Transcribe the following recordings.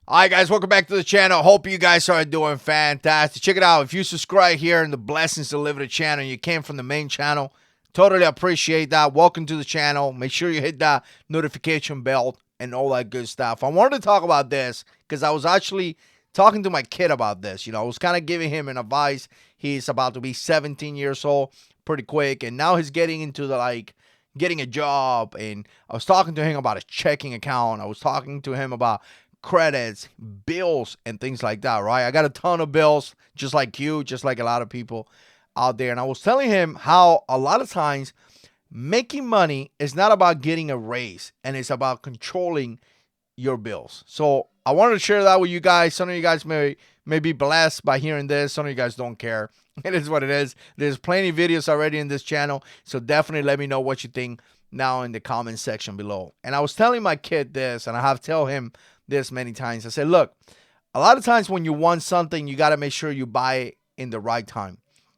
Alright guys, welcome back to the channel. Hope you guys are doing fantastic. Check it out. If you subscribe here and the blessings deliver the channel, you came from the main channel, totally appreciate that. Welcome to the channel. Make sure you hit that notification bell and all that good stuff. I wanted to talk about this because I was actually talking to my kid about this. I was kind of giving him an advice. He's about to be 17 years old pretty quick, and now he's getting into the getting a job. And I was talking to him about a checking account. I was talking to him about credits, bills, and things like that, right? I got a ton of bills, just like you, just like a lot of people out there. And I was telling him how a lot of times making money is not about getting a raise, and it's about controlling your bills. So I wanted to share that with you guys. Some of you guys may be blessed by hearing this. Some of you guys don't care. It is what it is. There's plenty of videos already in this channel, so definitely let me know what you think now in the comment section below. And I was telling my kid this, and I have to tell him this many times. I said, look, a lot of times when you want something, you got to make sure you buy it in the right time.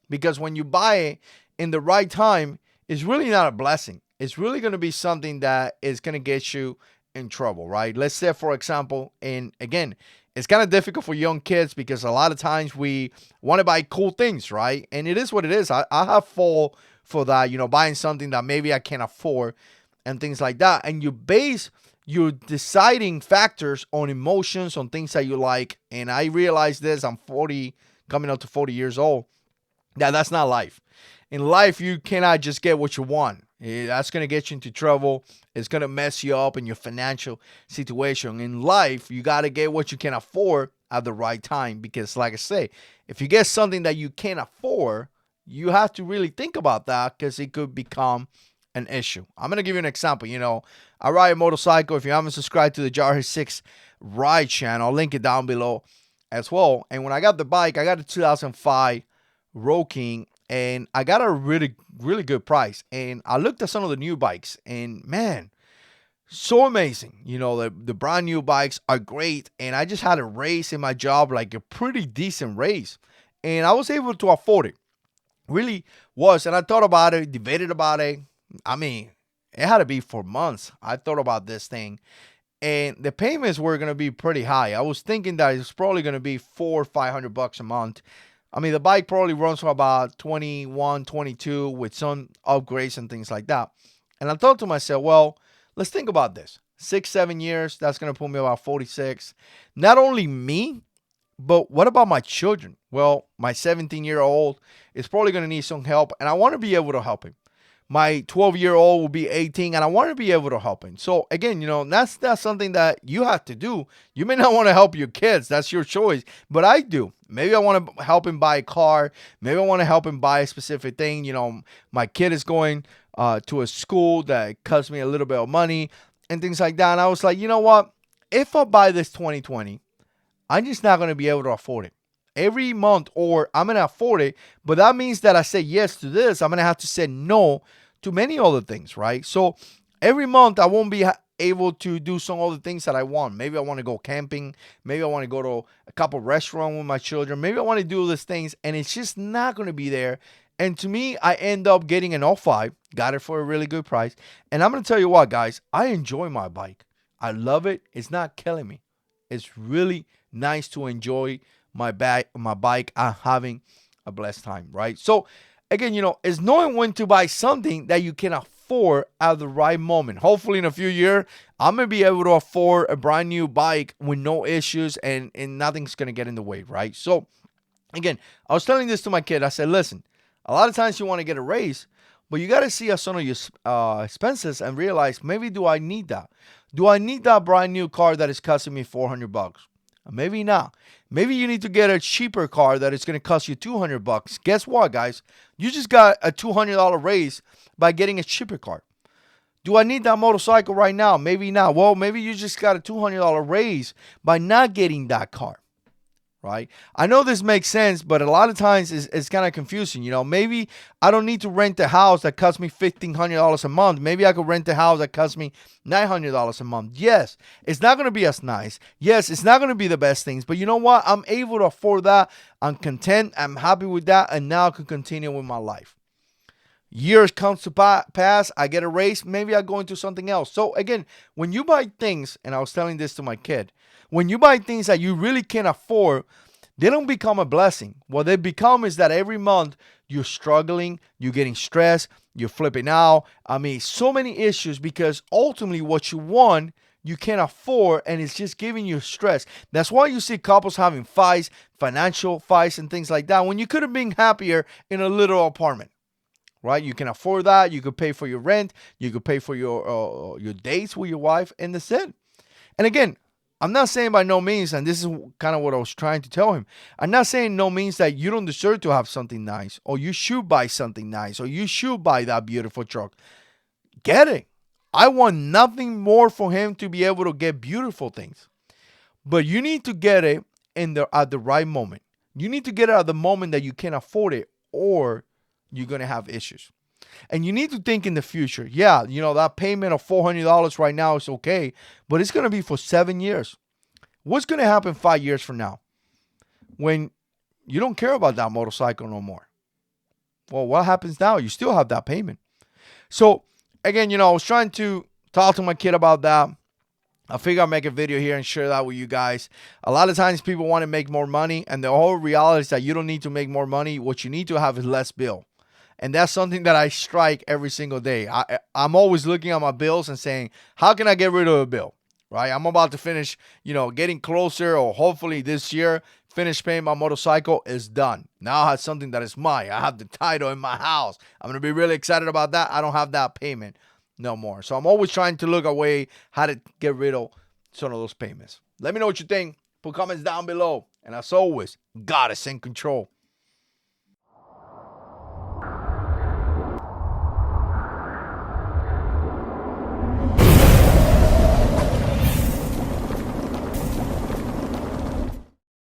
Because when you buy it in the right time, it's really not a blessing. It's really going to be something that is going to get you in trouble, right? Let's say, for example, and again, it's kind of difficult for young kids because a lot of times we want to buy cool things, right? And it is what it is. I have fall for that, buying something that maybe I can't afford and things like that. And you base your deciding factors on emotions, on things that you like. And I realized this, I'm 40, coming up to 40 years old, that's not life. In life, you cannot just get what you want. That's going to get you into trouble. It's going to mess you up in your financial situation. In life, you got to get what you can afford at the right time. Because like I say, if you get something that you can't afford, you have to really think about that because it could become an issue. I'm going to give you an example. I ride a motorcycle. If you haven't subscribed to the Jarhead 6 Ride channel, I'll link it down below as well. And when I got the bike, I got a 2005 Road King, and I got a really, really good price. And I looked at some of the new bikes, and man, so amazing. The brand new bikes are great. And I just had a raise in my job, like a pretty decent raise. And I was able to afford it. Really was. And I thought about it, debated about it. I mean, it had to be for months. I thought about this thing, and the payments were going to be pretty high. I was thinking that it's probably going to be $400 or $500 a month. I mean, the bike probably runs for about 21, 22 with some upgrades and things like that. And I thought to myself, well, let's think about this. 6-7 years, that's going to put me about 46. Not only me, but what about my children? Well, my 17-year-old is probably going to need some help, and I want to be able to help him. My 12-year-old will be 18, and I want to be able to help him. So, again, that's something that you have to do. You may not want to help your kids. That's your choice. But I do. Maybe I want to help him buy a car. Maybe I want to help him buy a specific thing. My kid is going to a school that costs me a little bit of money and things like that. And I was like, you know what? If I buy this 2020, I'm just not going to be able to afford it every month, or I'm going to afford it. But that means that I say yes to this. I'm going to have to say no to many other things, right? So every month I won't be able to do some other things that I want. Maybe I want to go camping. Maybe I want to go to a couple restaurants with my children. Maybe I want to do these things, and it's just not going to be there. And to me, I end up getting an 05. Got it for a really good price. And I'm going to tell you what, guys, I enjoy my bike. I love it. It's not killing me. It's really nice to enjoy my bike. I'm having a blessed time, right? So again, it's knowing when to buy something that you can afford at the right moment. Hopefully in a few years, I'm going to be able to afford a brand new bike with no issues, and nothing's going to get in the way, right? So again, I was telling this to my kid. I said, listen, a lot of times you want to get a raise, but you got to see some of your expenses and realize, maybe do I need that? Do I need that brand new car that is costing me $400? Maybe not. Maybe you need to get a cheaper car that is going to cost you $200. Guess what, guys? You just got a $200 raise by getting a cheaper car. Do I need that motorcycle right now? Maybe not. Well, maybe you just got a $200 raise by not getting that car, right? I know this makes sense, but a lot of times it's kind of confusing. Maybe I don't need to rent a house that costs me $1,500 a month. Maybe I could rent a house that costs me $900 a month. Yes, it's not going to be as nice. Yes, it's not going to be the best things, but you know what? I'm able to afford that. I'm content. I'm happy with that, and now I can continue with my life. Years comes to pass, I get a raise, maybe I go into something else. So again, when you buy things, and I was telling this to my kid, When you buy things that you really can't afford, they don't become a blessing. What they become is that every month you're struggling, you're getting stressed, you're flipping out. I mean, so many issues because ultimately what you want, you can't afford, and it's just giving you stress. That's why you see couples having fights, financial fights, and things like that when you could have been happier in a little apartment. Right, you can afford that. You could pay for your rent. You could pay for your dates with your wife, and that's it. And again, I'm not saying by no means, and this is kind of what I was trying to tell him. I'm not saying no means that you don't deserve to have something nice, or you should buy something nice, or you should buy that beautiful truck. Get it. I want nothing more for him to be able to get beautiful things. But you need to get it at the right moment. You need to get it at the moment that you can afford it, or you're gonna have issues. And you need to think in the future. Yeah, that payment of $400 right now is okay, but it's going to be for 7 years. What's going to happen 5 years from now when you don't care about that motorcycle no more? Well, what happens now? You still have that payment. So, again, I was trying to talk to my kid about that. I figure I'll make a video here and share that with you guys. A lot of times people want to make more money, and the whole reality is that you don't need to make more money. What you need to have is less bill. And that's something that I strike every single day. I'm always looking at my bills and saying, how can I get rid of a bill? Right? I'm about to finish, getting closer, or hopefully this year, finish paying my motorcycle is done. Now I have something that is mine. I have the title in my house. I'm going to be really excited about that. I don't have that payment no more. So I'm always trying to look a way how to get rid of some of those payments. Let me know what you think. Put comments down below. And as always, God is in control.